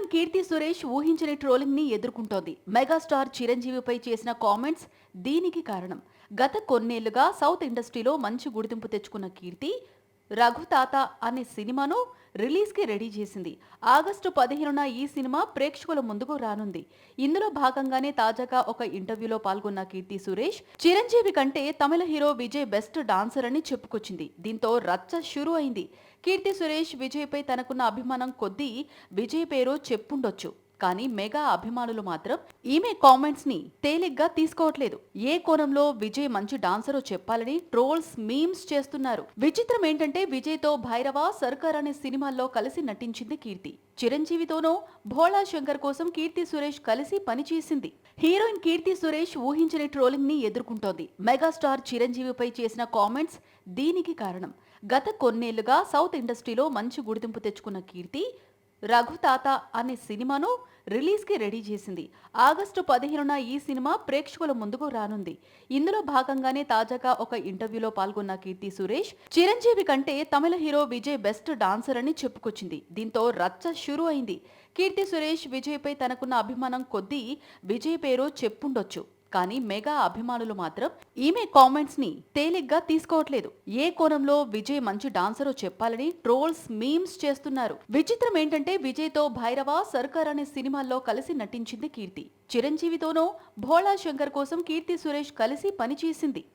Heroine Keerthy Suresh ఊహించని trolling ని ఎదుర్కొంటోంది. Megastar చిరంజీవిపై చేసిన కామెంట్స్ దీనికి కారణం. గత కొన్నేళ్లుగా సౌత్ ఇండస్ట్రీలో మంచి గుర్తింపు తెచ్చుకున్న కీర్తి రఘుతాత అనే సినిమాను రిలీజ్ కి రెడీ చేసింది. ఆగస్టు 15న ఈ సినిమా ప్రేక్షకుల ముందుకు రానుంది. ఇందులో భాగంగానే తాజాగా ఒక ఇంటర్వ్యూలో పాల్గొన్న కీర్తి సురేష్ చిరంజీవి కంటే తమిళ హీరో విజయ్ బెస్ట్ డాన్సర్ అని చెప్పుకొచ్చింది. దీంతో రచ్చ షురూ అయింది. కీర్తి సురేష్ విజయ్ పై తనకున్న అభిమానం కొద్దీ విజయ్ పేరు చెప్పుండొచ్చు. కానీ మెగా అభిమానులు మాత్రం ఈమె కామెంట్స్ ని తేలిగ్గా తీసుకోవట్లేదు. ఏ కోణంలో విజయ్ మంచి డాన్సరో చెప్పాలని ట్రోల్స్ మీమ్స్ చేస్తున్నారు. విచిత్రం ఏంటంటే విజయ్ తో భైరవ, సర్కార్ అనే సినిమాల్లో కలిసి నటించింది కీర్తి. చిరంజీవితోనూ భోళా శంకర్ కోసం కీర్తి సురేష్ కలిసి పనిచేసింది. హీరోయిన్ కీర్తి సురేష్ ఊహించని ట్రోలింగ్ ని ఎదుర్కొంటోంది. మెగాస్టార్ చిరంజీవిపై చేసిన కామెంట్స్ దీనికి కారణం. గత కొన్నేళ్లుగా సౌత్ ఇండస్ట్రీలో మంచి గుర్తింపు తెచ్చుకున్న కీర్తి రఘుతాత అనే సినిమాను రిలీజ్ కి రెడీ చేసింది. ఆగస్టు 15న ఈ సినిమా ప్రేక్షకుల ముందుకు రానుంది. ఇందులో భాగంగానే తాజాగా ఒక ఇంటర్వ్యూలో పాల్గొన్న కీర్తి సురేష్ చిరంజీవి కంటే తమిళ హీరో విజయ్ బెస్ట్ డాన్సర్ అని చెప్పుకొచ్చింది. దీంతో రచ్చ షురూ అయింది. కీర్తి సురేష్ విజయ్ పై తనకున్న అభిమానం కొద్దీ విజయ్ పేరు చెప్పుండొచ్చు. కానీ మెగా అభిమానులు మాత్రం ఈమె కామెంట్స్ ని తేలిగ్గా తీసుకోవట్లేదు. ఏ కోణంలో విజయ్ మంచి డాన్సరో చెప్పాలని ట్రోల్స్ మీమ్స్ చేస్తున్నారు. విచిత్రం ఏంటంటే విజయ్ తో భైరవ, సర్కార్ అనే సినిమాల్లో కలిసి నటించింది కీర్తి. చిరంజీవితోనూ భోళా శంకర్ కోసం కీర్తి సురేష్ కలిసి పనిచేసింది.